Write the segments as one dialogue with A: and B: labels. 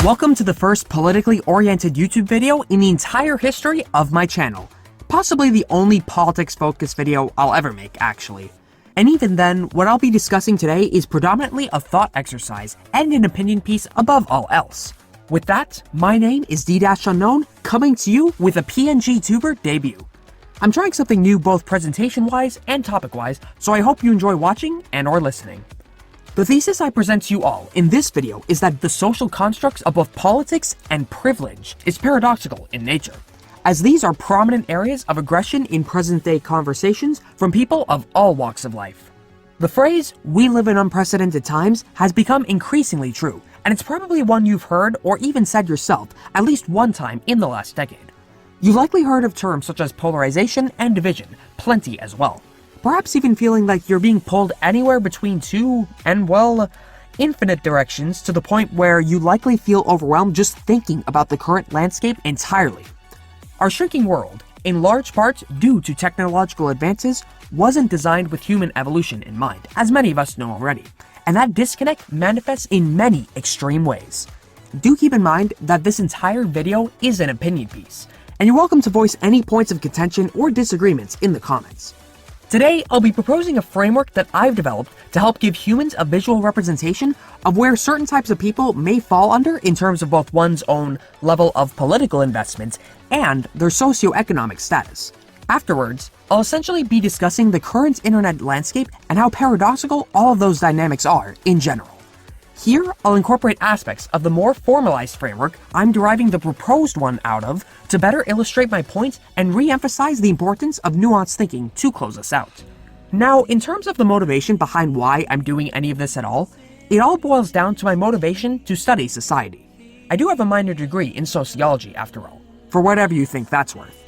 A: Welcome to the first politically oriented YouTube video in the entire history of my channel. Possibly the only politics-focused video I'll ever make, actually. And even then, what I'll be discussing today is predominantly a thought exercise and an opinion piece above all else. With that, my name is D-Unknown, coming to you with a PNG tuber debut. I'm trying something new both presentation-wise and topic-wise, so I hope you enjoy watching and or listening. The thesis I present to you all in this video is that the social constructs of both politics and privilege is paradoxical in nature, as these are prominent areas of aggression in present-day conversations from people of all walks of life. The phrase, "we live in unprecedented times," has become increasingly true, and it's probably one you've heard or even said yourself at least one time in the last decade. You likely heard of terms such as polarization and division, plenty as well. Perhaps even feeling like you're being pulled anywhere between two, and well, infinite directions to the point where you likely feel overwhelmed just thinking about the current landscape entirely. Our shrinking world, in large part due to technological advances, wasn't designed with human evolution in mind, as many of us know already, and that disconnect manifests in many extreme ways. Do keep in mind that this entire video is an opinion piece, and you're welcome to voice any points of contention or disagreements in the comments. Today, I'll be proposing a framework that I've developed to help give humans a visual representation of where certain types of people may fall under in terms of both one's own level of political investment and their socioeconomic status. Afterwards, I'll essentially be discussing the current internet landscape and how paradoxical all of those dynamics are in general. Here, I'll incorporate aspects of the more formalized framework I'm deriving the proposed one out of to better illustrate my point and re-emphasize the importance of nuanced thinking to close us out. Now, in terms of the motivation behind why I'm doing any of this at all, it all boils down to my motivation to study society. I do have a minor degree in sociology, after all, for whatever you think that's worth.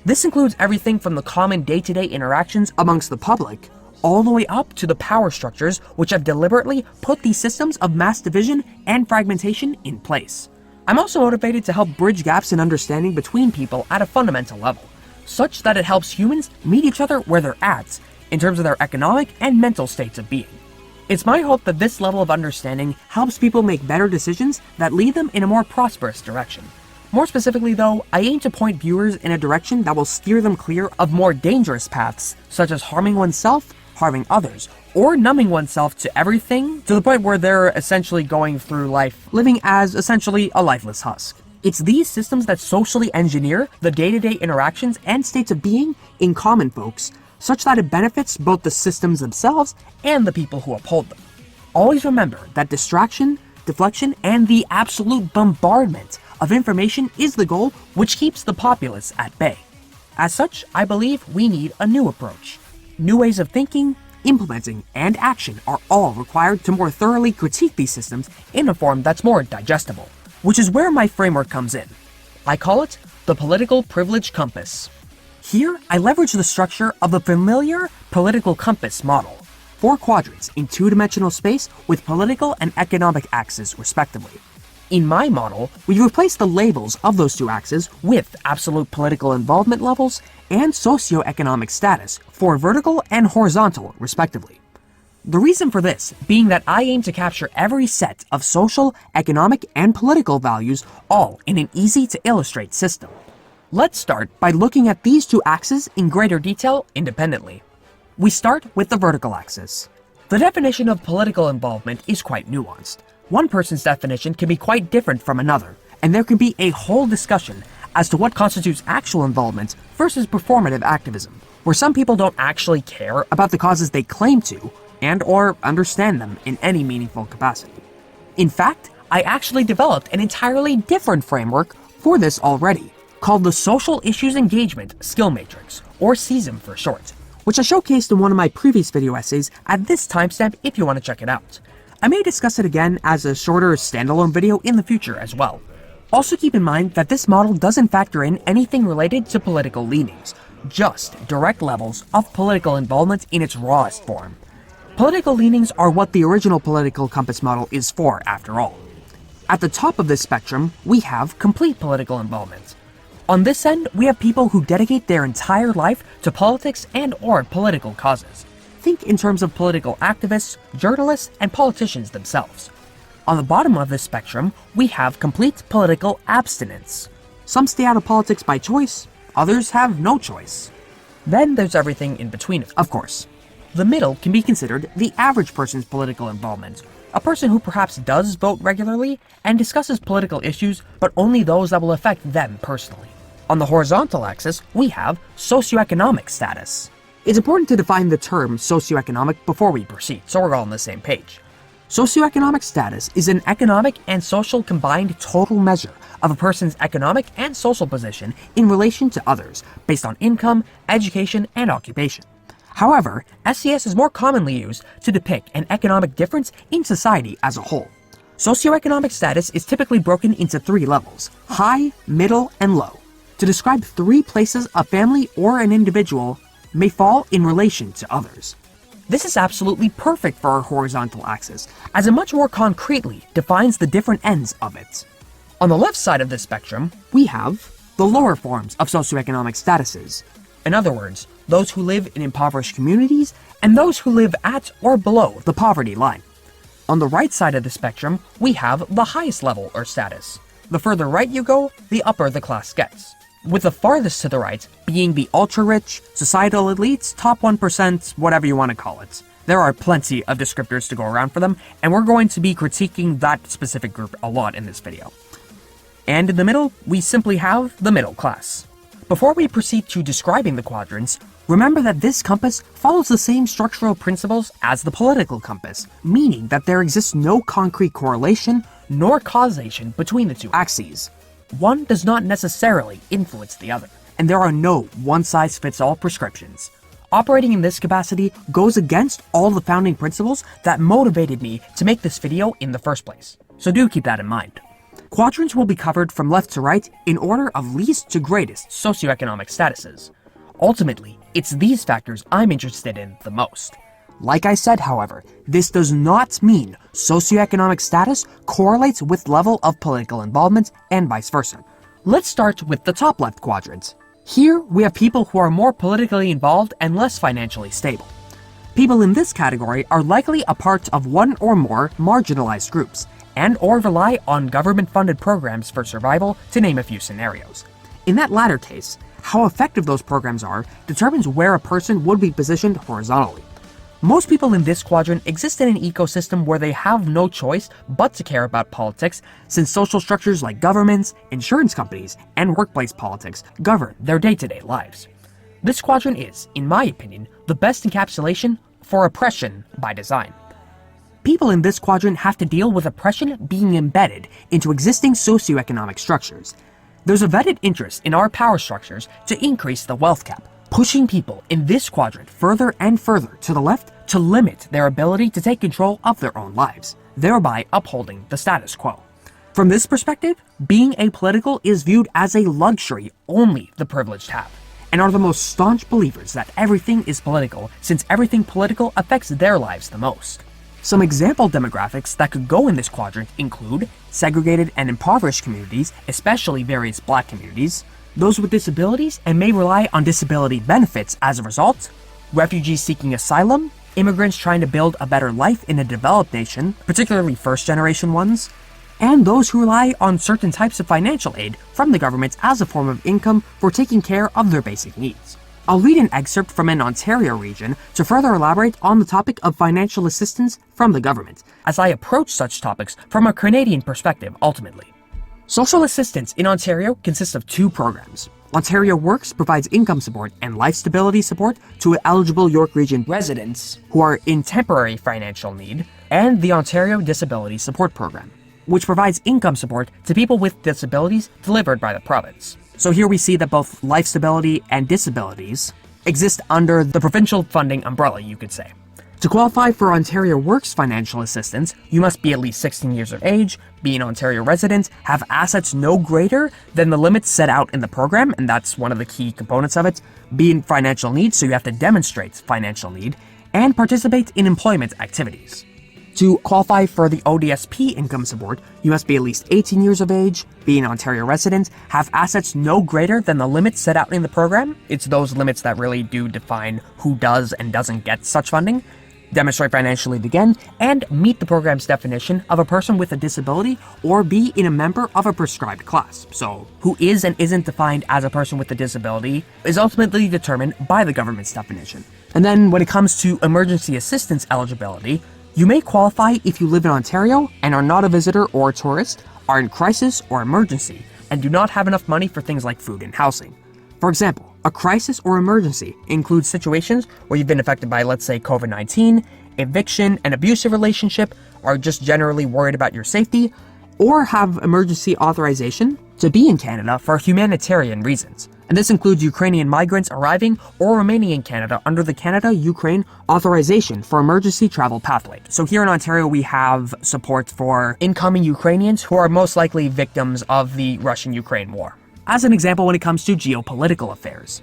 A: This includes everything from the common day-to-day interactions amongst the public, all the way up to the power structures which have deliberately put these systems of mass division and fragmentation in place. I'm also motivated to help bridge gaps in understanding between people at a fundamental level, such that it helps humans meet each other where they're at, in terms of their economic and mental states of being. It's my hope that this level of understanding helps people make better decisions that lead them in a more prosperous direction. More specifically though, I aim to point viewers in a direction that will steer them clear of more dangerous paths, such as harming oneself, harming others, or numbing oneself to everything to the point where they're essentially going through life living as essentially a lifeless husk. It's these systems that socially engineer the day-to-day interactions and states of being in common folks, such that it benefits both the systems themselves and the people who uphold them. Always remember that distraction, deflection, and the absolute bombardment of information is the goal which keeps the populace at bay. As such, I believe we need a new approach. New ways of thinking, implementing, and action are all required to more thoroughly critique these systems in a form that's more digestible, which is where my framework comes in. I call it the political privilege compass. Here, I leverage the structure of the familiar political compass model, 4 quadrants in 2-dimensional space with political and economic axes respectively. In my model, we replace the labels of those 2 axes with absolute political involvement levels and socioeconomic status for vertical and horizontal, respectively. The reason for this being that I aim to capture every set of social, economic, and political values all in an easy-to-illustrate system. Let's start by looking at these 2 axes in greater detail independently. We start with the vertical axis. The definition of political involvement is quite nuanced. One person's definition can be quite different from another, and there can be a whole discussion as to what constitutes actual involvement versus performative activism, where some people don't actually care about the causes they claim to, and or understand them in any meaningful capacity. In fact, I actually developed an entirely different framework for this already, called the Social Issues Engagement Skill Matrix, or SISM for short, which I showcased in one of my previous video essays at this timestamp if you want to check it out. I may discuss it again as a shorter standalone video in the future as well. Also keep in mind that this model doesn't factor in anything related to political leanings, just direct levels of political involvement in its rawest form. Political leanings are what the original political compass model is for, after all. At the top of this spectrum, we have complete political involvement. On this end, we have people who dedicate their entire life to politics and or political causes. Think in terms of political activists, journalists, and politicians themselves. On the bottom of this spectrum, we have complete political abstinence. Some stay out of politics by choice, others have no choice. Then there's everything in between, of course. The middle can be considered the average person's political involvement, a person who perhaps does vote regularly and discusses political issues, but only those that will affect them personally. On the horizontal axis, we have socioeconomic status. It's important to define the term socioeconomic before we proceed, so we're all on the same page. Socioeconomic status is an economic and social combined total measure of a person's economic and social position in relation to others, based on income, education, and occupation. However, SES is more commonly used to depict an economic difference in society as a whole. Socioeconomic status is typically broken into 3 levels: high, middle, and low, to describe 3 places a family or an individual may fall in relation to others. This is absolutely perfect for our horizontal axis, as it much more concretely defines the different ends of it. On the left side of this spectrum, we have the lower forms of socioeconomic statuses. In other words, those who live in impoverished communities and those who live at or below the poverty line. On the right side of the spectrum, we have the highest level or status. The further right you go, the upper the class gets, with the farthest to the right being the ultra-rich, societal elites, top 1%, whatever you want to call it. There are plenty of descriptors to go around for them, and we're going to be critiquing that specific group a lot in this video. And in the middle, we simply have the middle class. Before we proceed to describing the quadrants, remember that this compass follows the same structural principles as the political compass, meaning that there exists no concrete correlation nor causation between the 2 axes. One does not necessarily influence the other, and there are no one-size-fits-all prescriptions. Operating in this capacity goes against all the founding principles that motivated me to make this video in the first place, so do keep that in mind. Quadrants will be covered from left to right in order of least to greatest socioeconomic statuses. Ultimately, it's these factors I'm interested in the most. Like I said, however, this does not mean socioeconomic status correlates with level of political involvement and vice versa. Let's start with the top left quadrant. Here, we have people who are more politically involved and less financially stable. People in this category are likely a part of one or more marginalized groups, and or rely on government-funded programs for survival, to name a few scenarios. In that latter case, how effective those programs are determines where a person would be positioned horizontally. Most people in this quadrant exist in an ecosystem where they have no choice but to care about politics, since social structures like governments, insurance companies, and workplace politics govern their day-to-day lives. This quadrant is, in my opinion, the best encapsulation for oppression by design. People in this quadrant have to deal with oppression being embedded into existing socioeconomic structures. There's a vetted interest in our power structures to increase the wealth gap, pushing people in this quadrant further and further to the left to limit their ability to take control of their own lives, thereby upholding the status quo. From this perspective, being apolitical is viewed as a luxury only the privileged have, and are the most staunch believers that everything is political, since everything political affects their lives the most. Some example demographics that could go in this quadrant include segregated and impoverished communities, especially various Black communities, those with disabilities and may rely on disability benefits as a result, refugees seeking asylum, immigrants trying to build a better life in a developed nation, particularly first-generation ones, and those who rely on certain types of financial aid from the government as a form of income for taking care of their basic needs. I'll read an excerpt from an Ontario region to further elaborate on the topic of financial assistance from the government, as I approach such topics from a Canadian perspective ultimately. Social assistance in Ontario consists of 2 programs. Ontario Works provides income support and life stability support to eligible York Region residents who are in temporary financial need, and the Ontario Disability Support Program, which provides income support to people with disabilities delivered by the province. So here we see that both life stability and disabilities exist under the provincial funding umbrella, you could say. To qualify for Ontario Works financial assistance, you must be at least 16 years of age, be an Ontario resident, have assets no greater than the limits set out in the program, and that's one of the key components of it, be in financial need, so you have to demonstrate financial need, and participate in employment activities. To qualify for the ODSP income support, you must be at least 18 years of age, be an Ontario resident, have assets no greater than the limits set out in the program. It's those limits that really do define who does and doesn't get such funding. demonstrate financial need again, and meet the program's definition of a person with a disability or be in a member of a prescribed class. So, who is and isn't defined as a person with a disability is ultimately determined by the government's definition. And then when it comes to emergency assistance eligibility, you may qualify if you live in Ontario and are not a visitor or a tourist, are in crisis or emergency, and do not have enough money for things like food and housing. For example, a crisis or emergency includes situations where you've been affected by, let's say, COVID-19, eviction, an abusive relationship, or just generally worried about your safety, or have emergency authorization to be in Canada for humanitarian reasons. And this includes Ukrainian migrants arriving or remaining in Canada under the Canada-Ukraine Authorization for Emergency Travel Pathway. So here in Ontario, we have support for incoming Ukrainians who are most likely victims of the Russian-Ukraine war. As an example when it comes to geopolitical affairs.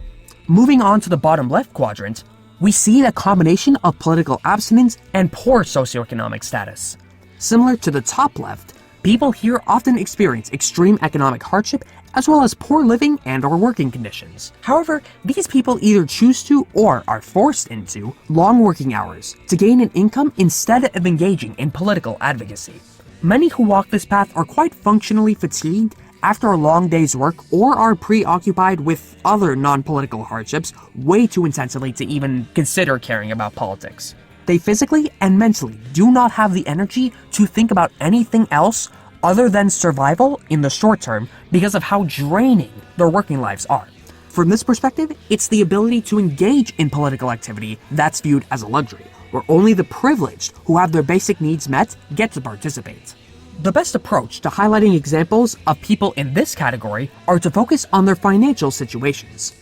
A: Moving on to the bottom left quadrant, we see the combination of political abstinence and poor socioeconomic status. Similar to the top left, people here often experience extreme economic hardship as well as poor living and or working conditions. However, these people either choose to or are forced into long working hours to gain an income instead of engaging in political advocacy. Many who walk this path are quite functionally fatigued after a long day's work or are preoccupied with other non-political hardships way too intensively to even consider caring about politics. They physically and mentally do not have the energy to think about anything else other than survival in the short term because of how draining their working lives are. From this perspective, it's the ability to engage in political activity that's viewed as a luxury, where only the privileged who have their basic needs met get to participate. The best approach to highlighting examples of people in this category are to focus on their financial situations.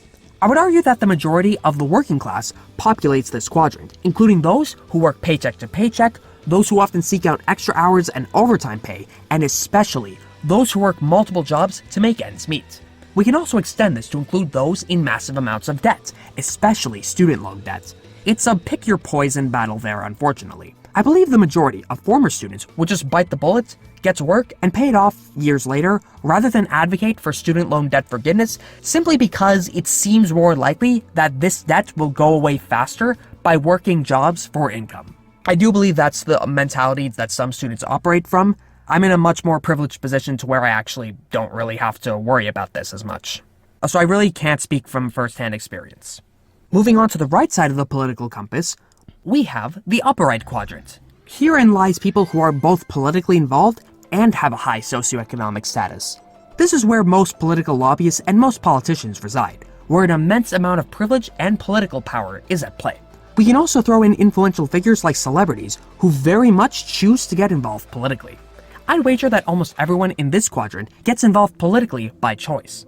A: I would argue that the majority of the working class populates this quadrant, including those who work paycheck to paycheck, those who often seek out extra hours and overtime pay, and especially those who work multiple jobs to make ends meet. We can also extend this to include those in massive amounts of debt, especially student loan debt. It's a pick your poison battle there, unfortunately. I believe the majority of former students would just bite the bullet, get to work, and pay it off years later, rather than advocate for student loan debt forgiveness, simply because it seems more likely that this debt will go away faster by working jobs for income. I do believe that's the mentality that some students operate from. I'm in a much more privileged position to where I actually don't really have to worry about this as much. So I really can't speak from first-hand experience. Moving on to the right side of the political compass, we have the upper right quadrant. Herein lies people who are both politically involved and have a high socioeconomic status. This is where most political lobbyists and most politicians reside, where an immense amount of privilege and political power is at play. We can also throw in influential figures like celebrities who very much choose to get involved politically. I'd wager that almost everyone in this quadrant gets involved politically by choice.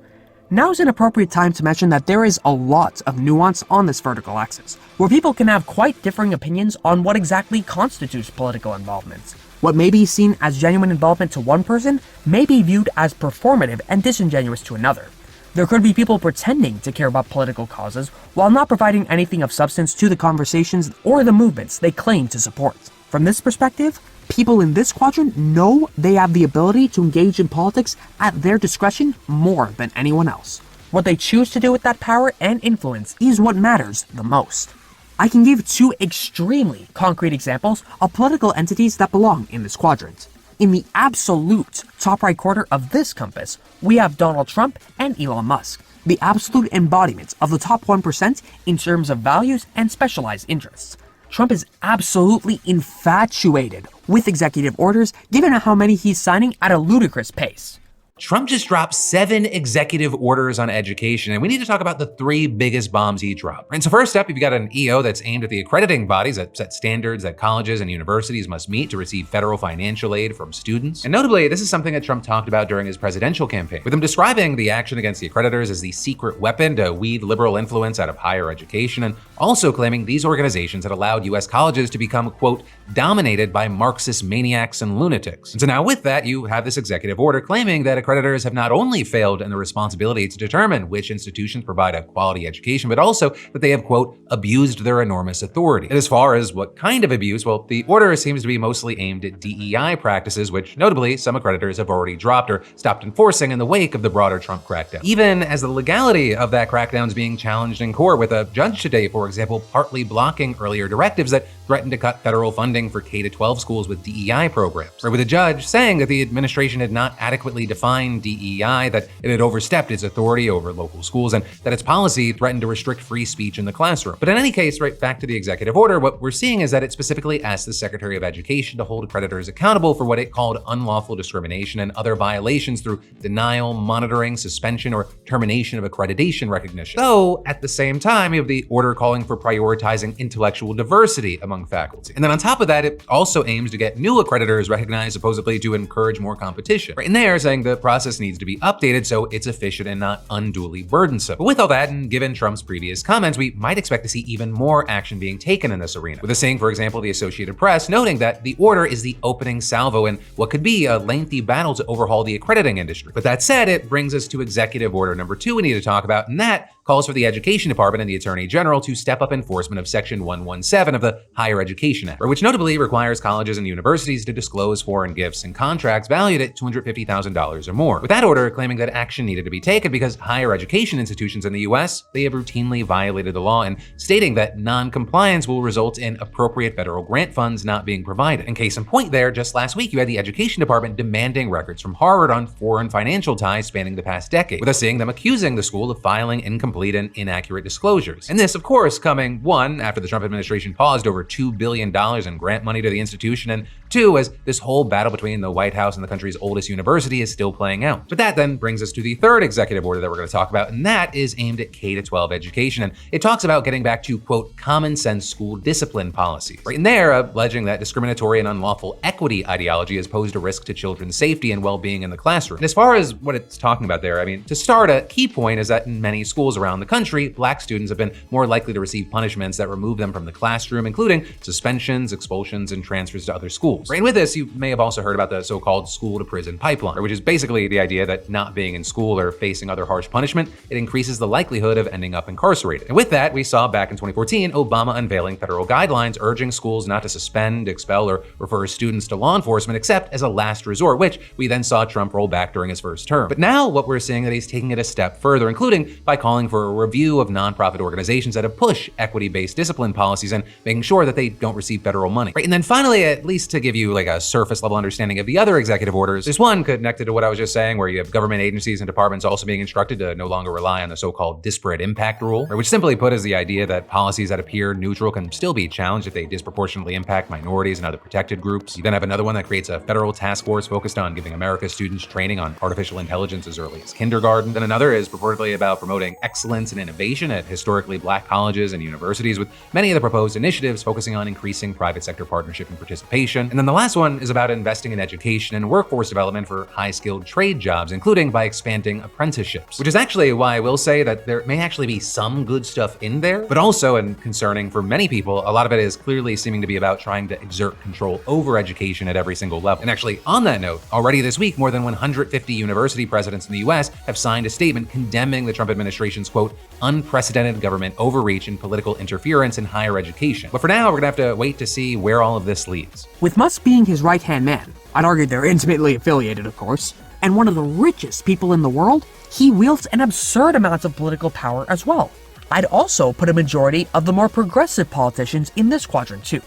A: Now is an appropriate time to mention that there is a lot of nuance on this vertical axis, where people can have quite differing opinions on what exactly constitutes political involvement. What may be seen as genuine involvement to one person may be viewed as performative and disingenuous to another. There could be people pretending to care about political causes while not providing anything of substance to the conversations or the movements they claim to support. From this perspective, people in this quadrant know they have the ability to engage in politics at their discretion more than anyone else. What they choose to do with that power and influence is what matters the most. I can give two extremely concrete examples of political entities that belong in this quadrant. In the absolute top right quarter of this compass, we have Donald Trump and Elon Musk, the absolute embodiment of the top 1% in terms of values and specialized interests. Trump is absolutely infatuated with executive orders, given how many he's signing at a ludicrous pace.
B: Trump just dropped 7 executive orders on education, and we need to talk about the 3 biggest bombs he dropped. And so first up, you've got an EO that's aimed at the accrediting bodies that set standards that colleges and universities must meet to receive federal financial aid from students. And notably, this is something that Trump talked about during his presidential campaign, with him describing the action against the accreditors as the secret weapon to weed liberal influence out of higher education, and also claiming these organizations had allowed US colleges to become, quote, dominated by Marxist maniacs and lunatics. And so now with that, you have this executive order claiming that accreditors have not only failed in the responsibility to determine which institutions provide a quality education, but also that they have, quote, abused their enormous authority. And as far as what kind of abuse, well, the order seems to be mostly aimed at DEI practices, which notably some accreditors have already dropped or stopped enforcing in the wake of the broader Trump crackdown. Even as the legality of that crackdown is being challenged in court, with a judge today, for example, partly blocking earlier directives that threatened to cut federal funding for K-12 schools with DEI programs, or with a judge saying that the administration had not adequately defined DEI, that it had overstepped its authority over local schools, and that its policy threatened to restrict free speech in the classroom. But in any case, right back to the executive order, what we're seeing is that it specifically asked the Secretary of Education to hold creditors accountable for what it called unlawful discrimination and other violations through denial, monitoring, suspension, or termination of accreditation recognition. Though, at the same time, you have the order calling for prioritizing intellectual diversity among faculty. And then on top of that, it also aims to get new accreditors recognized, supposedly to encourage more competition. Right in there, saying the process needs to be updated so it's efficient and not unduly burdensome. But with all that, and given Trump's previous comments, we might expect to see even more action being taken in this arena. With a saying, for example, the Associated Press noting that the order is the opening salvo in what could be a lengthy battle to overhaul the accrediting industry. But that said, it brings us to executive order number 2 we need to talk about, and that calls for the Education Department and the Attorney General to step up enforcement of Section 117 of the Higher Education Act, which notably requires colleges and universities to disclose foreign gifts and contracts valued at $250,000 or more. With that order claiming that action needed to be taken because higher education institutions in the US, they have routinely violated the law, and stating that non-compliance will result in appropriate federal grant funds not being provided. In case in point there, just last week you had the Education Department demanding records from Harvard on foreign financial ties spanning the past decade, with us seeing them accusing the school of filing incomplete and inaccurate disclosures. And this, of course, coming, 1, after the Trump administration paused over $2 billion in grant money to the institution, and 2, as this whole battle between the White House and the country's oldest university is still playing out. But that then brings us to the third executive order that we're going to talk about, and that is aimed at K-12 education. And it talks about getting back to, quote, common sense school discipline policies. Right in there, alleging that discriminatory and unlawful equity ideology has posed a risk to children's safety and well-being in the classroom. And as far as what it's talking about there, I mean, to start, a key point is that in many schools around the country, Black students have been more likely to receive punishments that remove them from the classroom, including suspensions, expulsions, and transfers to other schools. Right, and with this, you may have also heard about the so-called school-to-prison pipeline, which is basically the idea that not being in school or facing other harsh punishment, it increases the likelihood of ending up incarcerated. And with that, we saw back in 2014, Obama unveiling federal guidelines urging schools not to suspend, expel, or refer students to law enforcement except as a last resort, which we then saw Trump roll back during his first term. But now what we're seeing that he's taking it a step further, including by calling for a review of nonprofit organizations that have pushed equity-based discipline policies and making sure that they don't receive federal money. Right, and then finally, at least to give you like a surface level understanding of the other executive orders, there's one connected to what I was just saying, where you have government agencies and departments also being instructed to no longer rely on the so-called disparate impact rule, which simply put is the idea that policies that appear neutral can still be challenged if they disproportionately impact minorities and other protected groups. You then have another one that creates a federal task force focused on giving America's students training on artificial intelligence as early as kindergarten. Then another is purportedly about promoting excellence and innovation at historically Black colleges and universities, with many of the proposed initiatives focusing on increasing private sector partnership and participation. And then the last one is about investing in education and workforce development for high-skilled trade jobs, including by expanding apprenticeships, which is actually why I will say that there may actually be some good stuff in there, but also, and concerning for many people, a lot of it is clearly seeming to be about trying to exert control over education at every single level. And actually, on that note, already this week, more than 150 university presidents in the US have signed a statement condemning the Trump administration's, quote, unprecedented government overreach and political interference in higher education. But for now, we're gonna have to wait to see where all of this leads.
A: With Musk being his right-hand man, I'd argue they're intimately affiliated, of course, and one of the richest people in the world, he wields an absurd amount of political power as well. I'd also put a majority of the more progressive politicians in this quadrant too.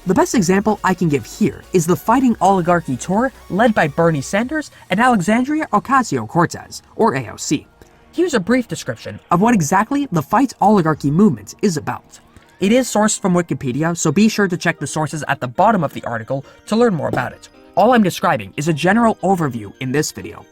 A: The best example I can give here is the Fighting Oligarchy tour led by Bernie Sanders and Alexandria Ocasio-Cortez, or AOC. Here's a brief description of what exactly the Fight Oligarchy movement is about. It is sourced from Wikipedia, so be sure to check the sources at the bottom of the article to learn more about it. All I'm describing is a general overview in this video.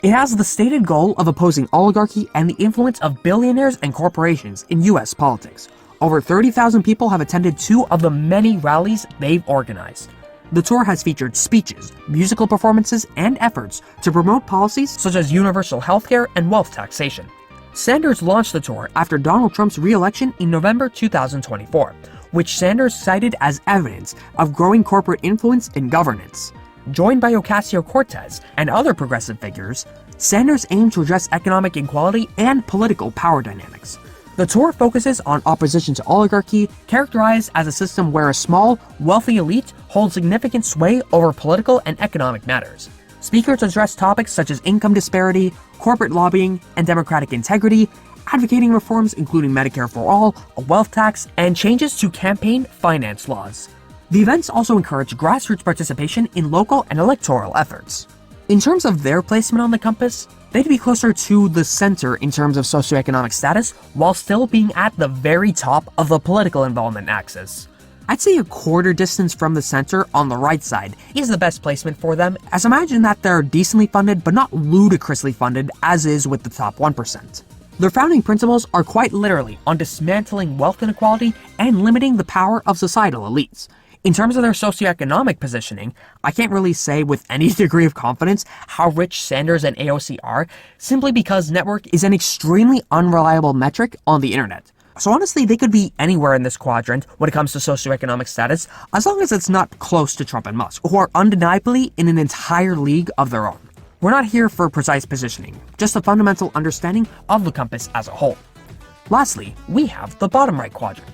A: It has the stated goal of opposing oligarchy and the influence of billionaires and corporations in US politics. Over 30,000 people have attended 2 of the many rallies they've organized. The tour has featured speeches, musical performances, and efforts to promote policies such as universal healthcare and wealth taxation. Sanders launched the tour after Donald Trump's re-election in November 2024, which Sanders cited as evidence of growing corporate influence in governance. Joined by Ocasio-Cortez and other progressive figures, Sanders aimed to address economic inequality and political power dynamics. The tour focuses on opposition to oligarchy, characterized as a system where a small, wealthy elite holds significant sway over political and economic matters. Speakers address topics such as income disparity, corporate lobbying, and democratic integrity, advocating reforms including Medicare for all, a wealth tax, and changes to campaign finance laws. The events also encourage grassroots participation in local and electoral efforts. In terms of their placement on the compass, they'd be closer to the center in terms of socioeconomic status, while still being at the very top of the political involvement axis. I'd say a quarter distance from the center on the right side is the best placement for them, as imagine that they're decently funded but not ludicrously funded as is with the top 1%. Their founding principles are quite literally on dismantling wealth inequality and limiting the power of societal elites. In terms of their socioeconomic positioning, I can't really say with any degree of confidence how rich Sanders and AOC are, simply because network is an extremely unreliable metric on the internet. So honestly, they could be anywhere in this quadrant when it comes to socioeconomic status, as long as it's not close to Trump and Musk, who are undeniably in an entire league of their own. We're not here for precise positioning, just a fundamental understanding of the compass as a whole. Lastly, we have the bottom right quadrant.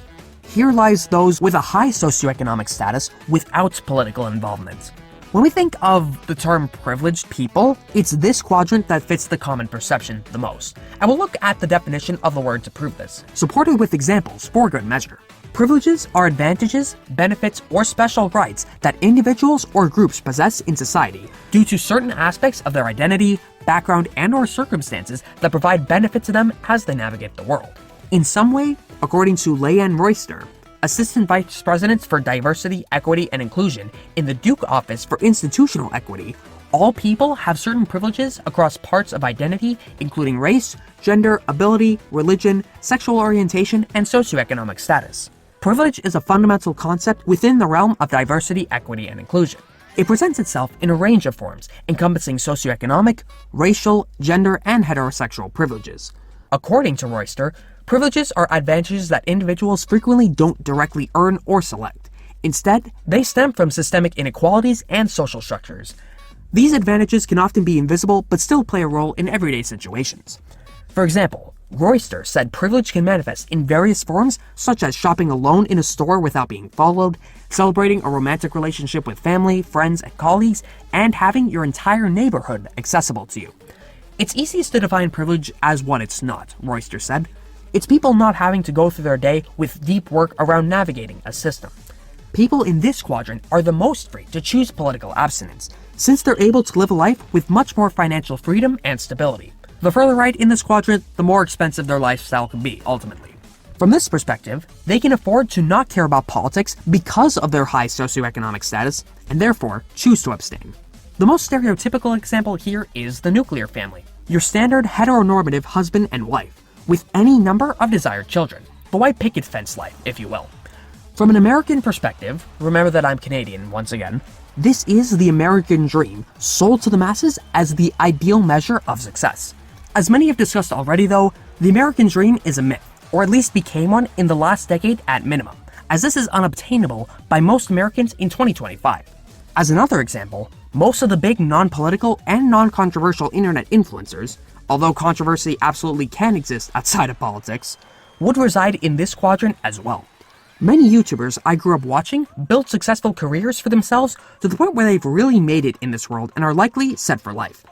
A: Here lies those with a high socioeconomic status without political involvement. When we think of the term privileged people, it's this quadrant that fits the common perception the most. And we'll look at the definition of the word to prove this, supported with examples for good measure. Privileges are advantages, benefits, or special rights that individuals or groups possess in society due to certain aspects of their identity, background, and/or circumstances that provide benefit to them as they navigate the world. In some way, according to Leanne Royster, Assistant Vice President for Diversity, Equity, and Inclusion in the Duke Office for Institutional Equity, all people have certain privileges across parts of identity, including race, gender, ability, religion, sexual orientation, and socioeconomic status. Privilege is a fundamental concept within the realm of diversity, equity, and inclusion. It presents itself in a range of forms, encompassing socioeconomic, racial, gender, and heterosexual privileges. According to Royster, privileges are advantages that individuals frequently don't directly earn or select. Instead, they stem from systemic inequalities and social structures. These advantages can often be invisible but still play a role in everyday situations. For example, Royster said privilege can manifest in various forms, such as shopping alone in a store without being followed, celebrating a romantic relationship with family, friends, and colleagues, and having your entire neighborhood accessible to you. It's easiest to define privilege as what it's not, Royster said. It's people not having to go through their day with deep work around navigating a system. People in this quadrant are the most free to choose political abstinence, since they're able to live a life with much more financial freedom and stability. The further right in this quadrant, the more expensive their lifestyle can be, ultimately. From this perspective, they can afford to not care about politics because of their high socioeconomic status, and therefore choose to abstain. The most stereotypical example here is the nuclear family, your standard heteronormative husband and wife, with any number of desired children, the white picket fence life, if you will. From an American perspective, remember that I'm Canadian once again, this is the American dream sold to the masses as the ideal measure of success. As many have discussed already though, the American dream is a myth, or at least became one in the last decade at minimum, as this is unobtainable by most Americans in 2025. As another example, most of the big non-political and non-controversial internet influencers, although controversy absolutely can exist outside of politics, would reside in this quadrant as well. Many YouTubers I grew up watching built successful careers for themselves to the point where they've really made it in this world and are likely set for life.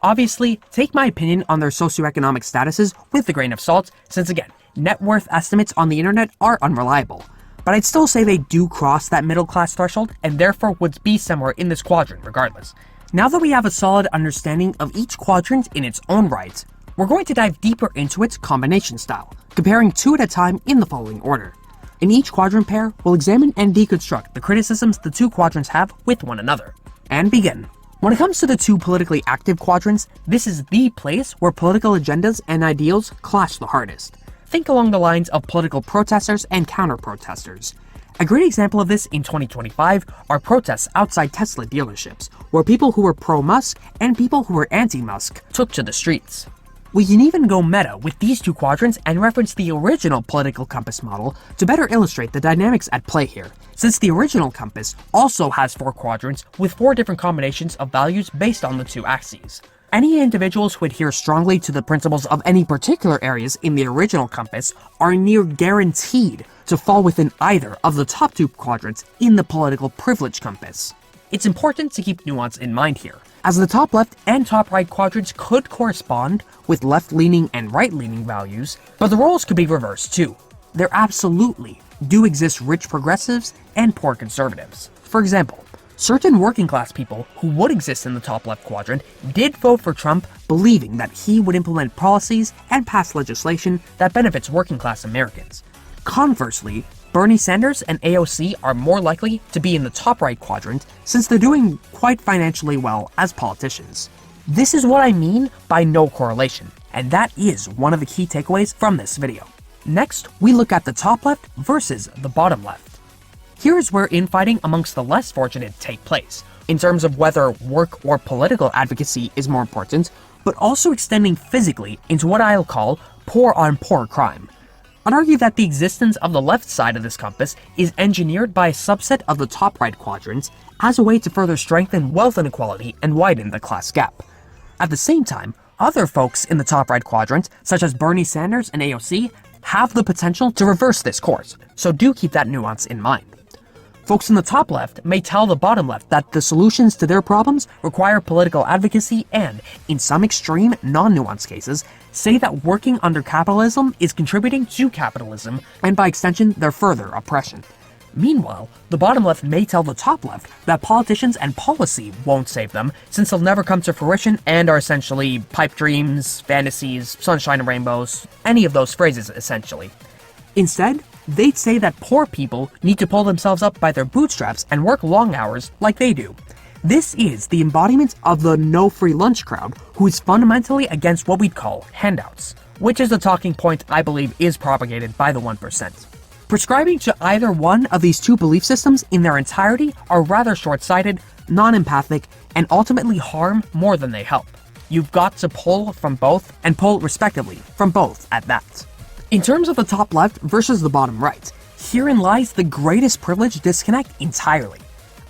A: Obviously, take my opinion on their socioeconomic statuses with a grain of salt, since again, net worth estimates on the internet are unreliable. But I'd still say they do cross that middle class threshold and therefore would be somewhere in this quadrant regardless. Now that we have a solid understanding of each quadrant in its own right, we're going to dive deeper into its combination style, comparing two at a time in the following order. In each quadrant pair, we'll examine and deconstruct the criticisms the two quadrants have with one another. And begin. When it comes to the two politically active quadrants, this is the place where political agendas and ideals clash the hardest. Think along the lines of political protesters and counter-protesters. A great example of this in 2025 are protests outside Tesla dealerships, where people who were pro-Musk and people who were anti-Musk took to the streets. We can even go meta with these two quadrants and reference the original political compass model to better illustrate the dynamics at play here, since the original compass also has 4 quadrants with 4 different combinations of values based on the two axes. Any individuals who adhere strongly to the principles of any particular areas in the original compass are near guaranteed to fall within either of the top 2 quadrants in the political privilege compass. It's important to keep nuance in mind here, as the top left and top right quadrants could correspond with left-leaning and right-leaning values, but the roles could be reversed too. There absolutely do exist rich progressives and poor conservatives. For example, certain working class people who would exist in the top left quadrant did vote for Trump, believing that he would implement policies and pass legislation that benefits working class Americans. Conversely, Bernie Sanders and AOC are more likely to be in the top right quadrant since they're doing quite financially well as politicians. This is what I mean by no correlation, and that is one of the key takeaways from this video. Next, we look at the top left versus the bottom left. Here is where infighting amongst the less fortunate take place, in terms of whether work or political advocacy is more important, but also extending physically into what I'll call poor on poor crime. I'd argue that the existence of the left side of this compass is engineered by a subset of the top right quadrant as a way to further strengthen wealth inequality and widen the class gap. At the same time, other folks in the top right quadrant, such as Bernie Sanders and AOC, have the potential to reverse this course, so do keep that nuance in mind. Folks in the top left may tell the bottom left that the solutions to their problems require political advocacy and, in some extreme, non-nuanced cases, say that working under capitalism is contributing to capitalism and by extension their further oppression. Meanwhile, the bottom left may tell the top left that politicians and policy won't save them since they'll never come to fruition and are essentially pipe dreams, fantasies, sunshine and rainbows, any of those phrases essentially. Instead, they'd say that poor people need to pull themselves up by their bootstraps and work long hours like they do. This is the embodiment of the no free lunch crowd who is fundamentally against what we'd call handouts, which is a talking point I believe is propagated by the 1%. Prescribing to either one of these two belief systems in their entirety are rather short-sighted, non-empathic, and ultimately harm more than they help. You've got to pull from both, and pull respectively from both at that. In terms of the top left versus the bottom right, herein lies the greatest privilege disconnect entirely.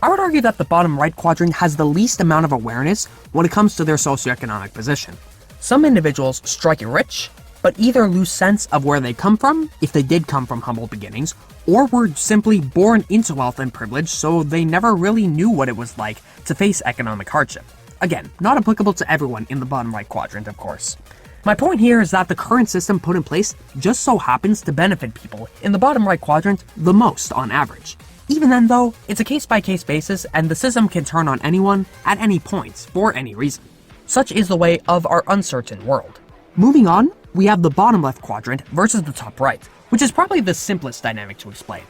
A: I would argue that the bottom right quadrant has the least amount of awareness when it comes to their socioeconomic position. Some individuals strike it rich, but either lose sense of where they come from, if they did come from humble beginnings, or were simply born into wealth and privilege so they never really knew what it was like to face economic hardship. Again, not applicable to everyone in the bottom right quadrant, of course. My point here is that the current system put in place just so happens to benefit people in the bottom right quadrant the most on average. Even then though, it's a case-by-case basis and the system can turn on anyone at any point for any reason. Such is the way of our uncertain world. Moving on, we have the bottom left quadrant versus the top right, which is probably the simplest dynamic to explain.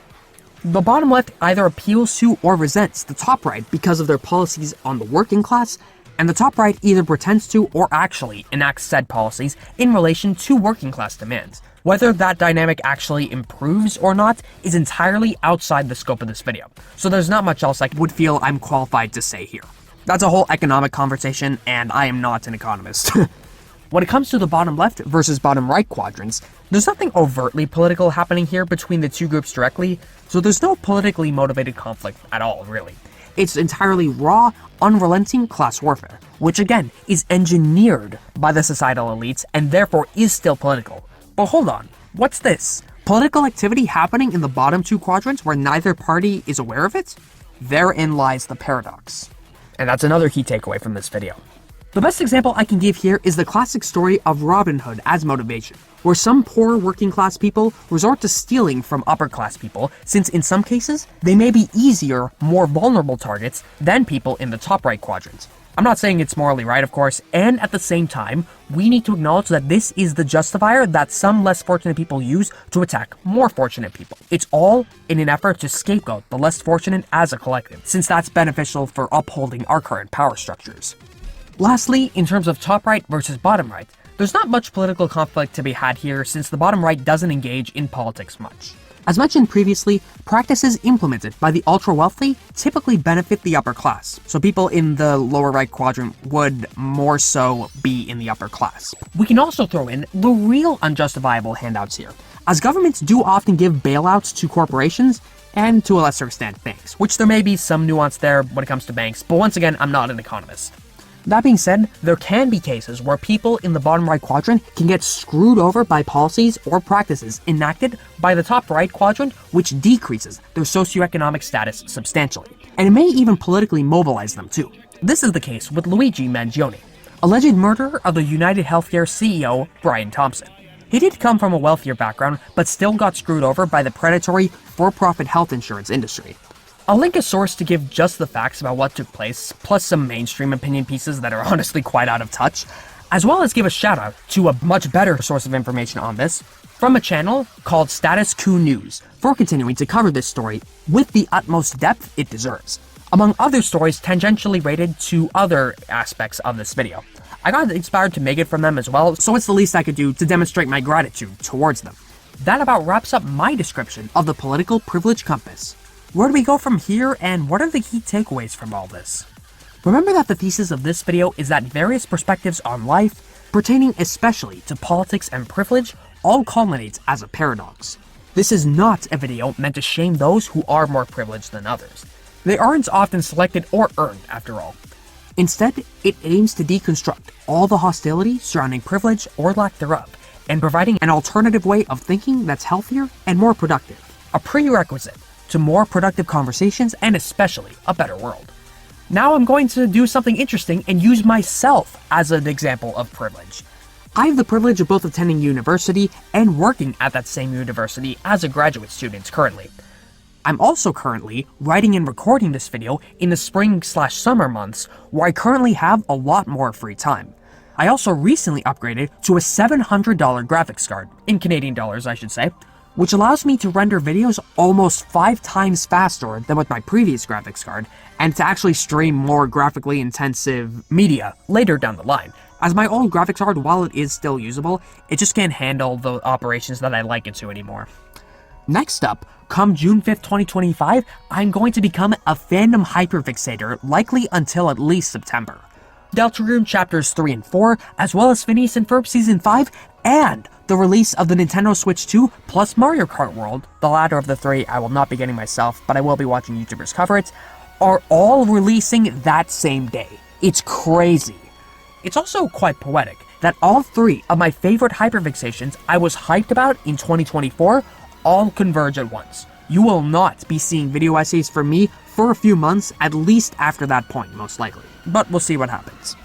A: The bottom left either appeals to or resents the top right because of their policies on the working class, and the top right either pretends to or actually enacts said policies in relation to working class demands. Whether that dynamic actually improves or not is entirely outside the scope of this video, so there's not much else I would feel I'm qualified to say here. That's a whole economic conversation, and I am not an economist. When it comes to the bottom left versus bottom right quadrants, there's nothing overtly political happening here between the two groups directly, so there's no politically motivated conflict at all, really. It's entirely raw, unrelenting class warfare, which again is engineered by the societal elites and therefore is still political. But hold on, what's this? Political activity happening in the bottom two quadrants where neither party is aware of it? Therein lies the paradox. And that's another key takeaway from this video. The best example I can give here is the classic story of Robin Hood as motivation, where some poor working class people resort to stealing from upper class people, since in some cases, they may be easier, more vulnerable targets than people in the top right quadrant. I'm not saying it's morally right, of course, and at the same time, we need to acknowledge that this is the justifier that some less fortunate people use to attack more fortunate people. It's all in an effort to scapegoat the less fortunate as a collective, since that's beneficial for upholding our current power structures. Lastly, in terms of top right versus bottom right, there's not much political conflict to be had here since the bottom right doesn't engage in politics much. As mentioned previously, practices implemented by the ultra-wealthy typically benefit the upper class, so people in the lower right quadrant would more so be in the upper class. We can also throw in the real unjustifiable handouts here, as governments do often give bailouts to corporations and to a lesser extent banks, which there may be some nuance there when it comes to banks, but once again, I'm not an economist. That being said, there can be cases where people in the bottom right quadrant can get screwed over by policies or practices enacted by the top right quadrant, which decreases their socioeconomic status substantially. And it may even politically mobilize them too. This is the case with Luigi Mangione, alleged murderer of the United Healthcare CEO Brian Thompson. He did come from a wealthier background, but still got screwed over by the predatory, for-profit health insurance industry. I'll link a source to give just the facts about what took place, plus some mainstream opinion pieces that are honestly quite out of touch, as well as give a shout out to a much better source of information on this, from a channel called Status Quo News, for continuing to cover this story with the utmost depth it deserves, among other stories tangentially related to other aspects of this video. I got inspired to make it from them as well, so it's the least I could do to demonstrate my gratitude towards them. That about wraps up my description of the political privilege compass. Where do we go from here, and what are the key takeaways from all this? Remember that the thesis of this video is that various perspectives on life, pertaining especially to politics and privilege, all culminates as a paradox. This is not a video meant to shame those who are more privileged than others. They aren't often selected or earned, after all. Instead, it aims to deconstruct all the hostility surrounding privilege or lack thereof, and providing an alternative way of thinking that's healthier and more productive, a prerequisite to more productive conversations and especially a better world. Now I'm going to do something interesting and use myself as an example of privilege. I have the privilege of both attending university and working at that same university as a graduate student currently. I'm also currently writing and recording this video in the spring/summer months, where I currently have a lot more free time. I also recently upgraded to a $700 graphics card, in Canadian dollars I should say, which allows me to render videos almost 5 times faster than with my previous graphics card, and to actually stream more graphically intensive media later down the line. As my old graphics card, while it is still usable, it just can't handle the operations that I like it to anymore. Next up, come June 5th, 2025, I'm going to become a fandom hyperfixator, likely until at least September. Deltarune Chapters 3 and 4, as well as Phineas and Ferb Season 5, and the release of the Nintendo Switch 2 plus Mario Kart World, the latter of the three I will not be getting myself, but I will be watching YouTubers cover it, are all releasing that same day. It's crazy. It's also quite poetic that all 3 of my favorite hyperfixations I was hyped about in 2024 all converge at once. You will not be seeing video essays from me for a few months, at least after that point, most likely. But we'll see what happens.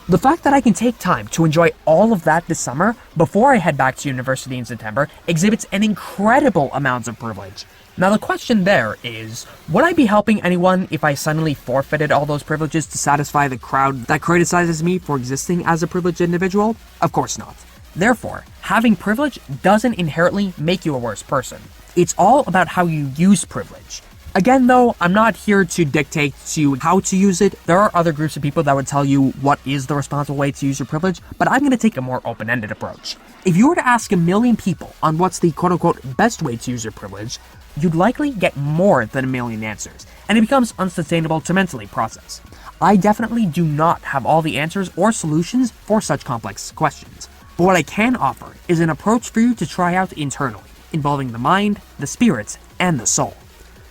A: The fact that I can take time to enjoy all of that this summer before I head back to university in September exhibits an incredible amount of privilege. Now the question there is, would I be helping anyone if I suddenly forfeited all those privileges to satisfy the crowd that criticizes me for existing as a privileged individual? Of course not. Therefore, having privilege doesn't inherently make you a worse person. It's all about how you use privilege. Again though, I'm not here to dictate to you how to use it. There are other groups of people that would tell you what is the responsible way to use your privilege, but I'm going to take a more open-ended approach. If you were to ask 1 million people on what's the quote-unquote best way to use your privilege, you'd likely get more than 1 million answers, and it becomes unsustainable to mentally process. I definitely do not have all the answers or solutions for such complex questions, but what I can offer is an approach for you to try out internally, involving the mind, the spirit, and the soul.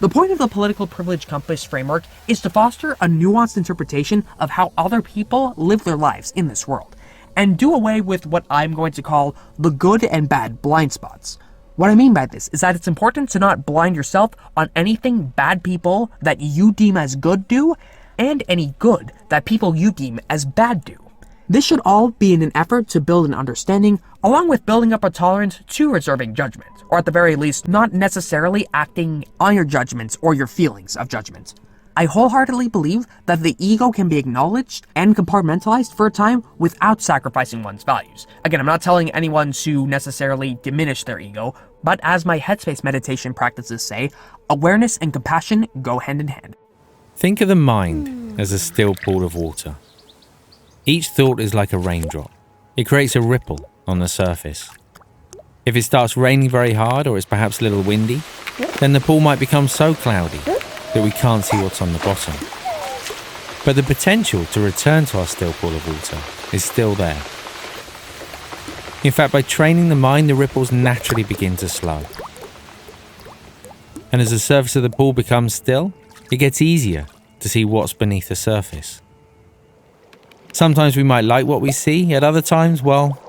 A: The point of the political privilege compass framework is to foster a nuanced interpretation of how other people live their lives in this world, and do away with what I'm going to call the good and bad blind spots. What I mean by this is that it's important to not blind yourself on anything bad people that you deem as good do, and any good that people you deem as bad do. This should all be in an effort to build an understanding, along with building up a tolerance to reserving judgment, or at the very least, not necessarily acting on your judgments or your feelings of judgment. I wholeheartedly believe that the ego can be acknowledged and compartmentalized for a time without sacrificing one's values. Again, I'm not telling anyone to necessarily diminish their ego, but as my headspace meditation practices say, awareness and compassion go hand in hand.
C: Think of the mind as a still pool of water. Each thought is like a raindrop. It creates a ripple on the surface. If it starts raining very hard or it's perhaps a little windy, then the pool might become so cloudy that we can't see what's on the bottom. But the potential to return to our still pool of water is still there. In fact, by training the mind, the ripples naturally begin to slow. And as the surface of the pool becomes still, it gets easier to see what's beneath the surface. Sometimes we might like what we see, at other times, well,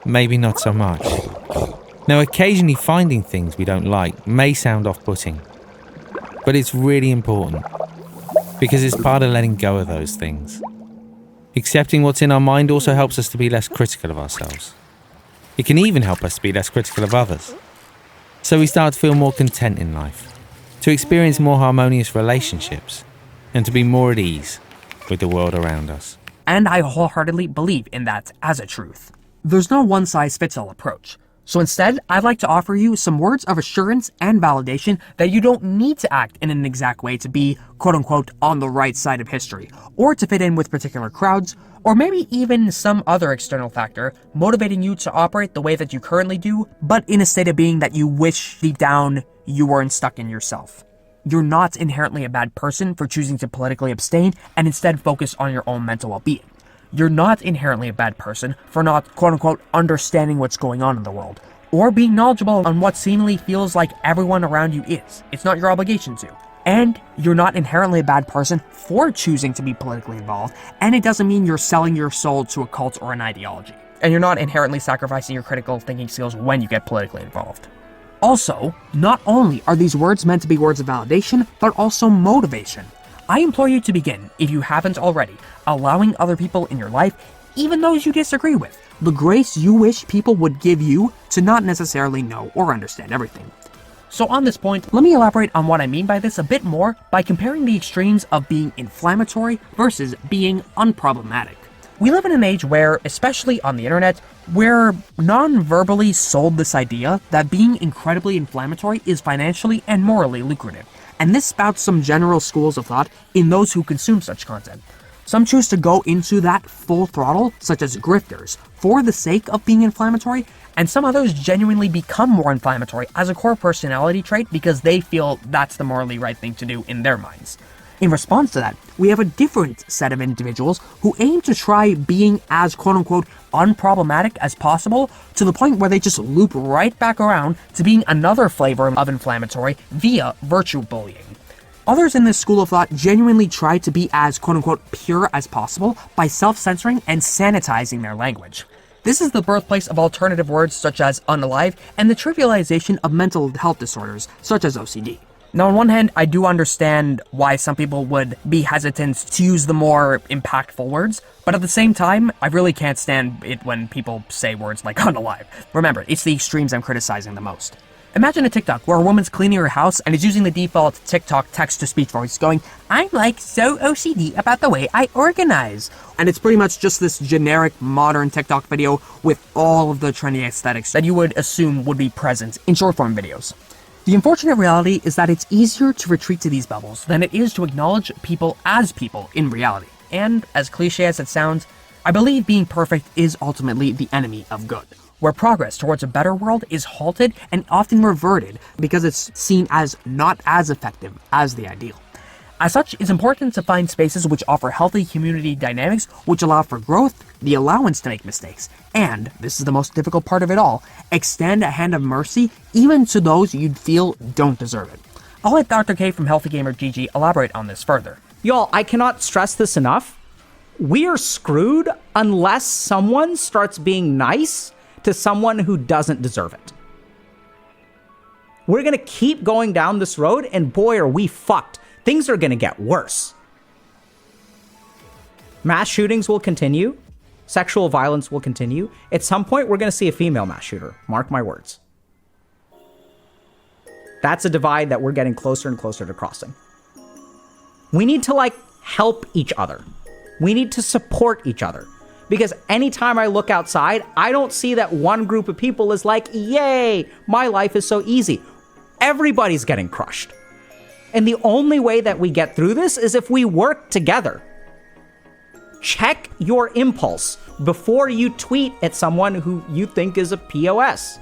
C: maybe not so much. Now, occasionally finding things we don't like may sound off-putting, but it's really important, because it's part of letting go of those things. Accepting what's in our mind also helps us to be less critical of ourselves. It can even help us to be less critical of others. So we start to feel more content in life, to experience more harmonious relationships, and to be more at ease with the world around us.
A: And I wholeheartedly believe in that as a truth. There's no one-size-fits-all approach. So instead, I'd like to offer you some words of assurance and validation that you don't need to act in an exact way to be, quote-unquote, on the right side of history, or to fit in with particular crowds, or maybe even some other external factor motivating you to operate the way that you currently do, but in a state of being that you wish deep down you weren't stuck in yourself. You're not inherently a bad person for choosing to politically abstain and instead focus on your own mental well-being. You're not inherently a bad person for not, quote-unquote, understanding what's going on in the world, or being knowledgeable on what seemingly feels like everyone around you is. It's not your obligation to. And you're not inherently a bad person for choosing to be politically involved, and it doesn't mean you're selling your soul to a cult or an ideology. And you're not inherently sacrificing your critical thinking skills when you get politically involved. Also, not only are these words meant to be words of validation, but also motivation. I implore you to begin, if you haven't already, allowing other people in your life, even those you disagree with, the grace you wish people would give you to not necessarily know or understand everything. So on this point, let me elaborate on what I mean by this a bit more by comparing the extremes of being inflammatory versus being unproblematic. We live in an age where, especially on the internet, we're non-verbally sold this idea that being incredibly inflammatory is financially and morally lucrative. And this spouts some general schools of thought in those who consume such content. Some choose to go into that full throttle, such as grifters, for the sake of being inflammatory, and some others genuinely become more inflammatory as a core personality trait because they feel that's the morally right thing to do in their minds. In response to that, we have a different set of individuals who aim to try being as quote-unquote unproblematic as possible to the point where they just loop right back around to being another flavor of inflammatory via virtue bullying. Others in this school of thought genuinely try to be as quote-unquote pure as possible by self-censoring and sanitizing their language. This is the birthplace of alternative words such as unalive and the trivialization of mental health disorders such as OCD. Now, on one hand, I do understand why some people would be hesitant to use the more impactful words, but at the same time, I really can't stand it when people say words like unalive. Remember, it's the extremes I'm criticizing the most. Imagine a TikTok where a woman's cleaning her house and is using the default TikTok text-to-speech voice going, "I'm like so OCD about the way I organize." And it's pretty much just this generic modern TikTok video with all of the trendy aesthetics that you would assume would be present in short-form videos. The unfortunate reality is that it's easier to retreat to these bubbles than it is to acknowledge people as people in reality. And, as cliche as it sounds, I believe being perfect is ultimately the enemy of good, where progress towards a better world is halted and often reverted because it's seen as not as effective as the ideal. As such, it's important to find spaces which offer healthy community dynamics which allow for growth, the allowance to make mistakes, and, this is the most difficult part of it all, extend a hand of mercy even to those you'd feel don't deserve it. I'll let Dr. K from Healthy Gamer GG elaborate on this further.
D: Y'all, I cannot stress this enough. We are screwed unless someone starts being nice to someone who doesn't deserve it. We're gonna keep going down this road, and boy, are we fucked. Things are gonna get worse. Mass shootings will continue. Sexual violence will continue. At some point, we're gonna see a female mass shooter. Mark my words. That's a divide that we're getting closer and closer to crossing. We need to, help each other. We need to support each other. Because anytime I look outside, I don't see that one group of people is like, yay, my life is so easy. Everybody's getting crushed. And the only way that we get through this is if we work together. Check your impulse before you tweet at someone who you think is a POS.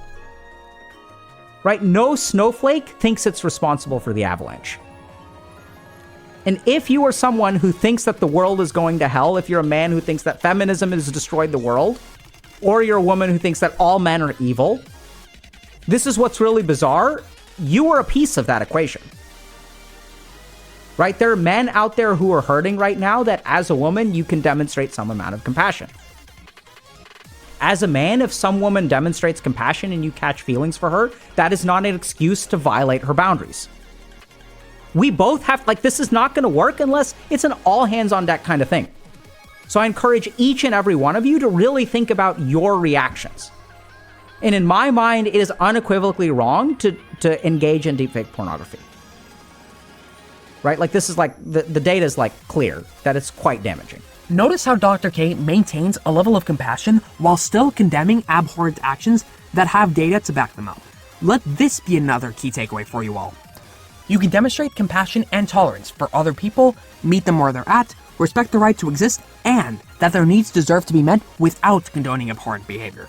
D: Right? No snowflake thinks it's responsible for the avalanche. And if you are someone who thinks that the world is going to hell, if you're a man who thinks that feminism has destroyed the world, or you're a woman who thinks that all men are evil, this is what's really bizarre. You are a piece of that equation. Right? There are men out there who are hurting right now that as a woman, you can demonstrate some amount of compassion. As a man, if some woman demonstrates compassion and you catch feelings for her, that is not an excuse to violate her boundaries. We both have, like, this is not going to work unless it's an all hands on deck kind of thing. So I encourage each and every one of you to really think about your reactions. And in my mind, it is unequivocally wrong to engage in deepfake pornography. Right? Like, this is like, the data is like clear that it's quite damaging.
A: Notice how Dr. K maintains a level of compassion while still condemning abhorrent actions that have data to back them up. Let this be another key takeaway for you all. You can demonstrate compassion and tolerance for other people, meet them where they're at, respect the right to exist, and that their needs deserve to be met without condoning abhorrent behavior.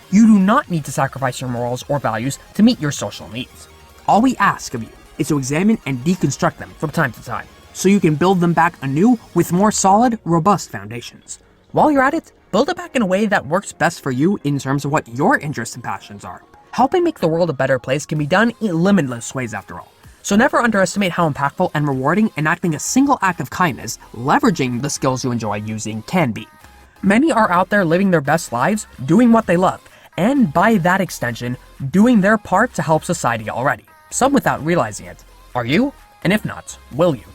A: You do not need to sacrifice your morals or values to meet your social needs. All we ask of you is to examine and deconstruct them from time to time, so you can build them back anew with more solid, robust foundations. While you're at it, build it back in a way that works best for you in terms of what your interests and passions are. Helping make the world a better place can be done in limitless ways after all. So never underestimate how impactful and rewarding enacting a single act of kindness, leveraging the skills you enjoy using, can be. Many are out there living their best lives, doing what they love, and by that extension, doing their part to help society already, some without realizing it. Are you? And if not, will you?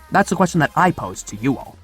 A: That's the question that I pose to you all.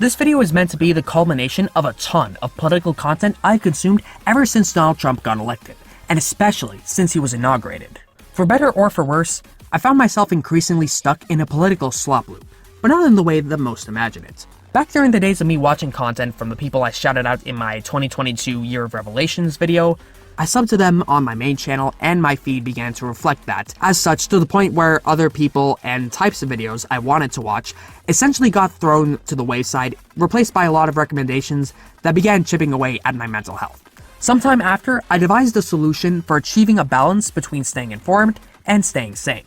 A: This video is meant to be the culmination of a ton of political content I've consumed ever since Donald Trump got elected, and especially since he was inaugurated. For better or for worse, I found myself increasingly stuck in a political slop loop, but not in the way that most imagine it. Back during the days of me watching content from the people I shouted out in my 2022 Year of Revelations video, I subbed to them on my main channel and my feed began to reflect that, as such to the point where other people and types of videos I wanted to watch essentially got thrown to the wayside, replaced by a lot of recommendations that began chipping away at my mental health. Sometime after, I devised a solution for achieving a balance between staying informed and staying sane.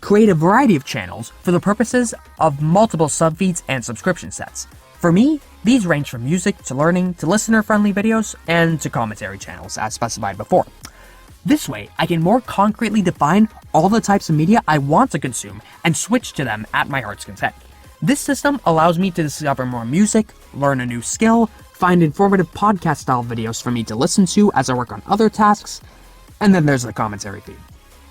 A: Create a variety of channels for the purposes of multiple subfeeds and subscription sets. For me, these range from music to learning to listener-friendly videos and to commentary channels as specified before. This way, I can more concretely define all the types of media I want to consume and switch to them at my heart's content. This system allows me to discover more music, learn a new skill, find informative podcast-style videos for me to listen to as I work on other tasks, and then there's the commentary feed.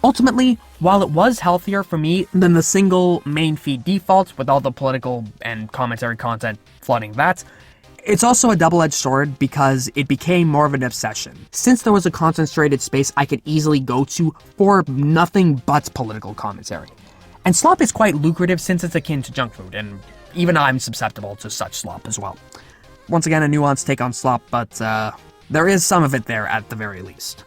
A: Ultimately, while it was healthier for me than the single main feed default with all the political and commentary content flooding that, it's also a double-edged sword because it became more of an obsession, since there was a concentrated space I could easily go to for nothing but political commentary. And slop is quite lucrative since it's akin to junk food, and even I'm susceptible to such slop as well. Once again, a nuanced take on slop, but there is some of it there at the very least.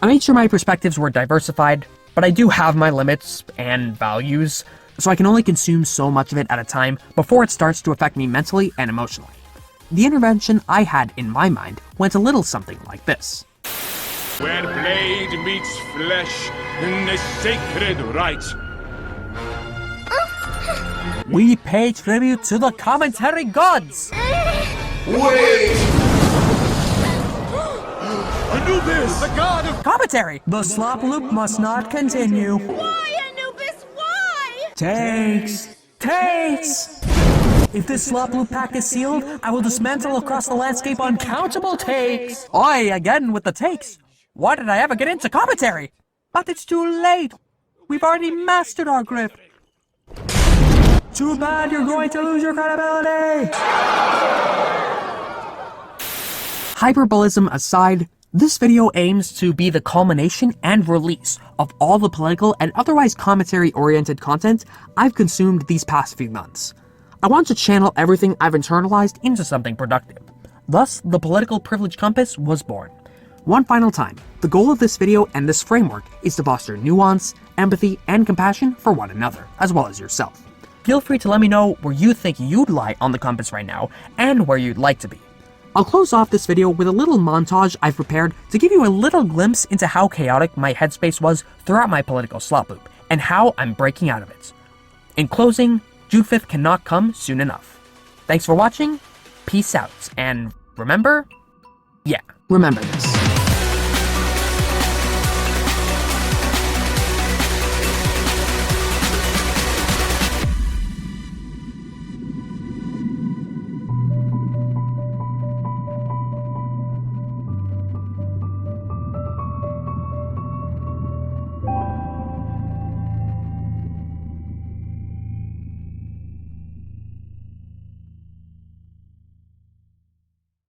A: I made sure my perspectives were diversified, but I do have my limits and values, so I can only consume so much of it at a time before it starts to affect me mentally and emotionally. The intervention I had in my mind went a little something like this.
E: Where blade meets flesh in the sacred rite.
A: We pay tribute to the commentary gods!
E: Wait! Anubis! The god of
A: Commentary! The slop loop must not continue.
F: Why, Anubis? Why?
A: Takes! If this slop loop pack is sealed, I will dismantle across the landscape uncountable takes! Oi, again with the takes! Why did I ever get into commentary? But it's too late! We've already mastered our grip! Too bad you're going to lose your credibility! Hyperbolism aside, this video aims to be the culmination and release of all the political and otherwise commentary-oriented content I've consumed these past few months. I want to channel everything I've internalized into something productive. Thus, the Political Privilege Compass was born. One final time, the goal of this video and this framework is to foster nuance, empathy, and compassion for one another, as well as yourself. Feel free to let me know where you think you'd lie on the compass right now, and where you'd like to be. I'll close off this video with a little montage I've prepared to give you a little glimpse into how chaotic my headspace was throughout my political slop loop, and how I'm breaking out of it. In closing, June 5th cannot come soon enough. Thanks for watching, peace out, and remember this.